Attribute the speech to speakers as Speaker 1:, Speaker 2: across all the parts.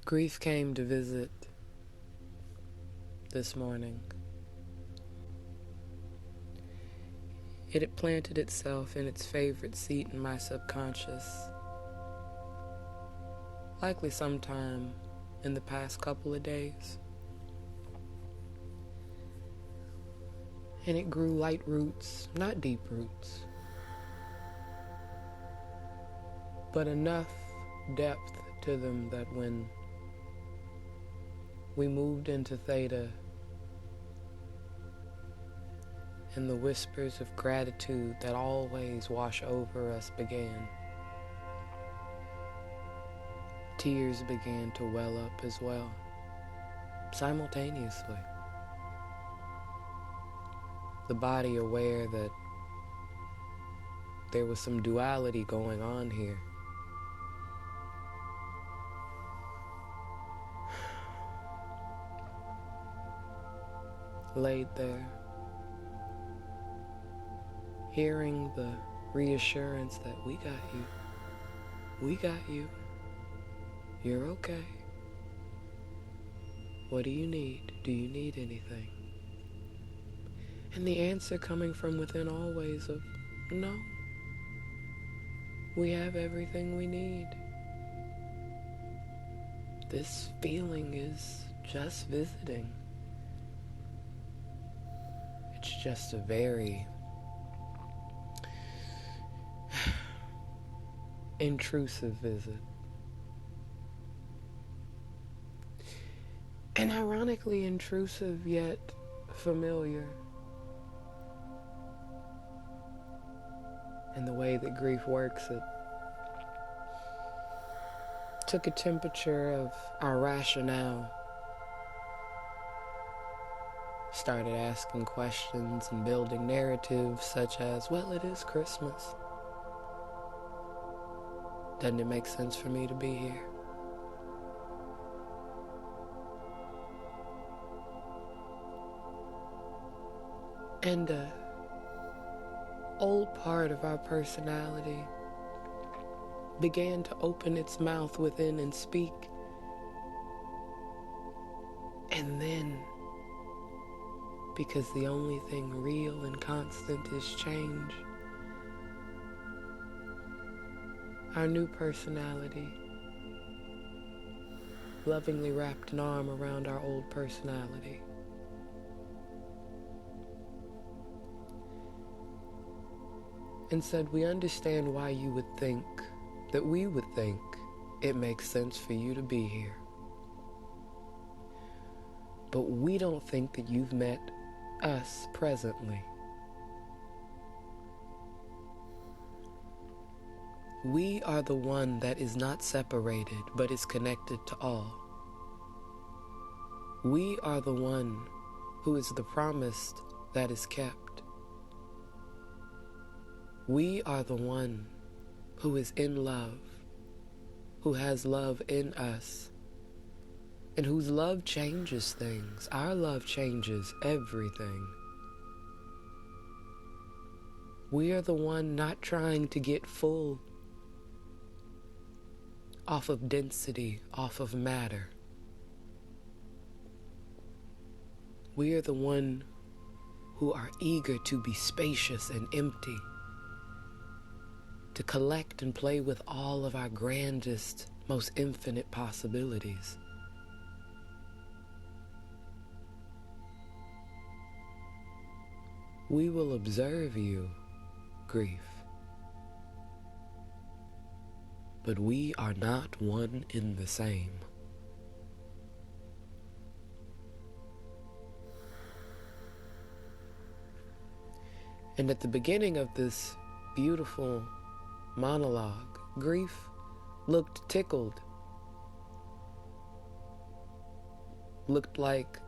Speaker 1: Grief came to visit this morning. It had planted itself in its favorite seat in my subconscious, likely sometime in the past couple of days. And it grew light roots, not deep roots, but enough depth to them that when we moved into Theta and the whispers of gratitude that always wash over us began, tears began to well up as well, simultaneously. The body aware that there was some duality going on here. Laid there, hearing the reassurance that we got you, you're okay. What do you need? Do you need anything? And the answer coming from within always of, no, we have everything we need. This feeling is just visiting. It's just a very intrusive visit. And ironically intrusive yet familiar. And the way that grief works, it took a temperature of our rationale, started asking questions and building narratives such as, well, it is Christmas. Doesn't it make sense for me to be here? And a old part of our personality began to open its mouth within and speak. And then, because the only thing real and constant is change, our new personality lovingly wrapped an arm around our old personality. And said, we understand why you would think that we would think it makes sense for you to be here. But we don't think that you've met us presently. We are the one that is not separated, but is connected to all. We are the one who is the promised that is kept. We are the one who is in love, who has love in us, and whose love changes things. Our love changes everything. We are the one not trying to get full off of density, off of matter. We are the one who are eager to be spacious and empty, to collect and play with all of our grandest, most infinite possibilities. We will observe you, grief, but we are not one in the same. And at the beginning of this beautiful monologue, grief looked tickled, looked like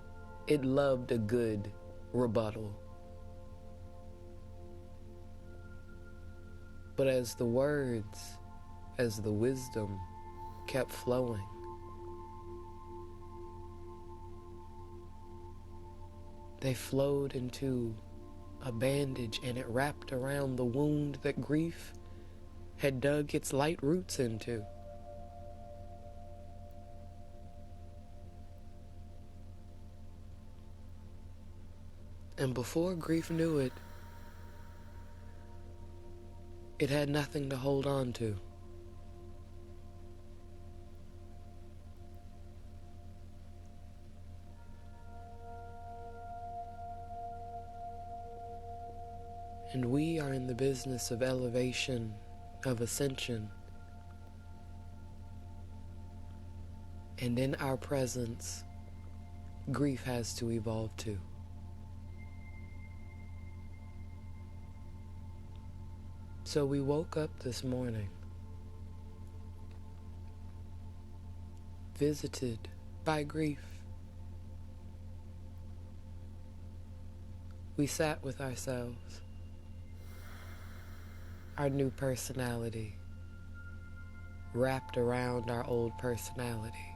Speaker 1: it loved a good rebuttal. But as the words, as the wisdom kept flowing, they flowed into a bandage, and it wrapped around the wound that grief had dug its light roots into. And before grief knew it, it had nothing to hold on to. And we are in the business of elevation, of ascension. And in our presence, grief has to evolve too. So we woke up this morning, visited by grief. We sat with ourselves, our new personality wrapped around our old personality,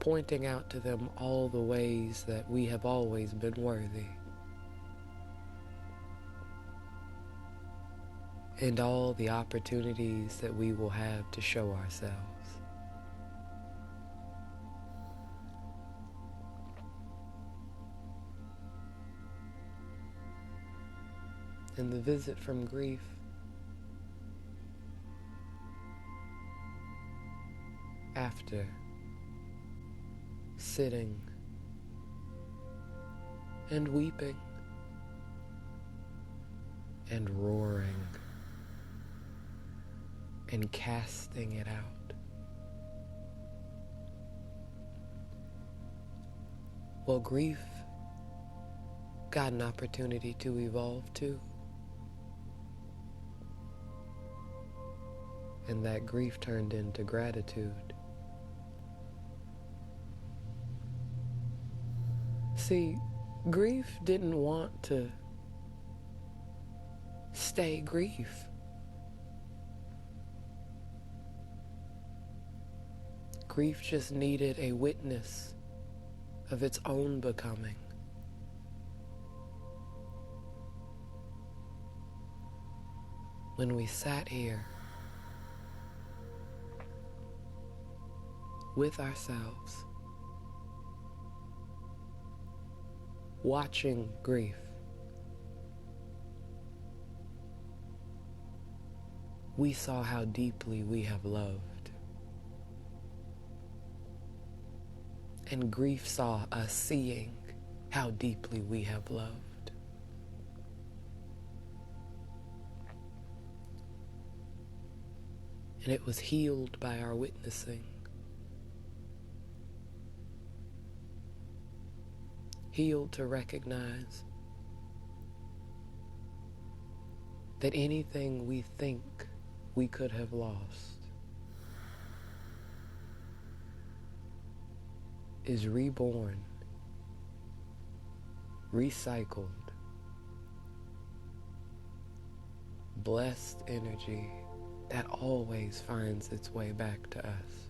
Speaker 1: pointing out to them all the ways that we have always been worthy, and all the opportunities that we will have to show ourselves. And the visit from grief after sitting and weeping and roaring and casting it out. Well, grief got an opportunity to evolve too. And that grief turned into gratitude. See, grief didn't want to stay grief. Grief just needed a witness of its own becoming. When we sat here with ourselves, watching grief, we saw how deeply we have loved. And grief saw us seeing how deeply we have loved. And it was healed by our witnessing. Healed to recognize that anything we think we could have lost is reborn, recycled, blessed energy that always finds its way back to us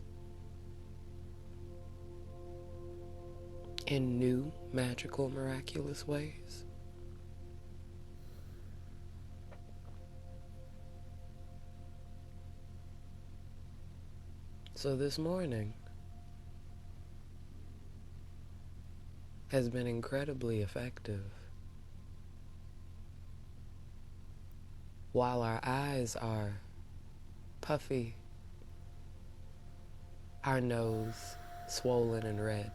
Speaker 1: in new, magical, miraculous ways. So this morning has been incredibly effective. While our eyes are puffy, our nose swollen and red,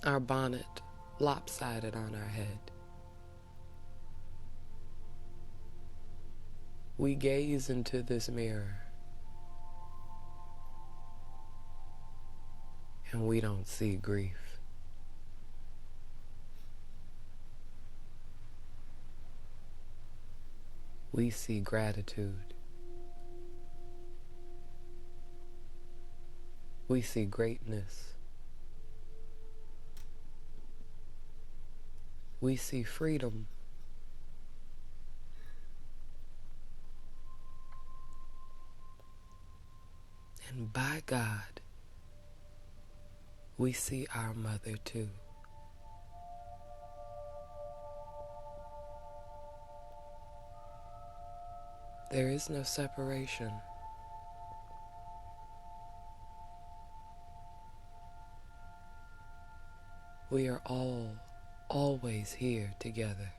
Speaker 1: our bonnet lopsided on our head, we gaze into this mirror and we don't see grief. We see gratitude. We see greatness. We see freedom. And by God, we see our mother too. There is no separation. We are all always here together.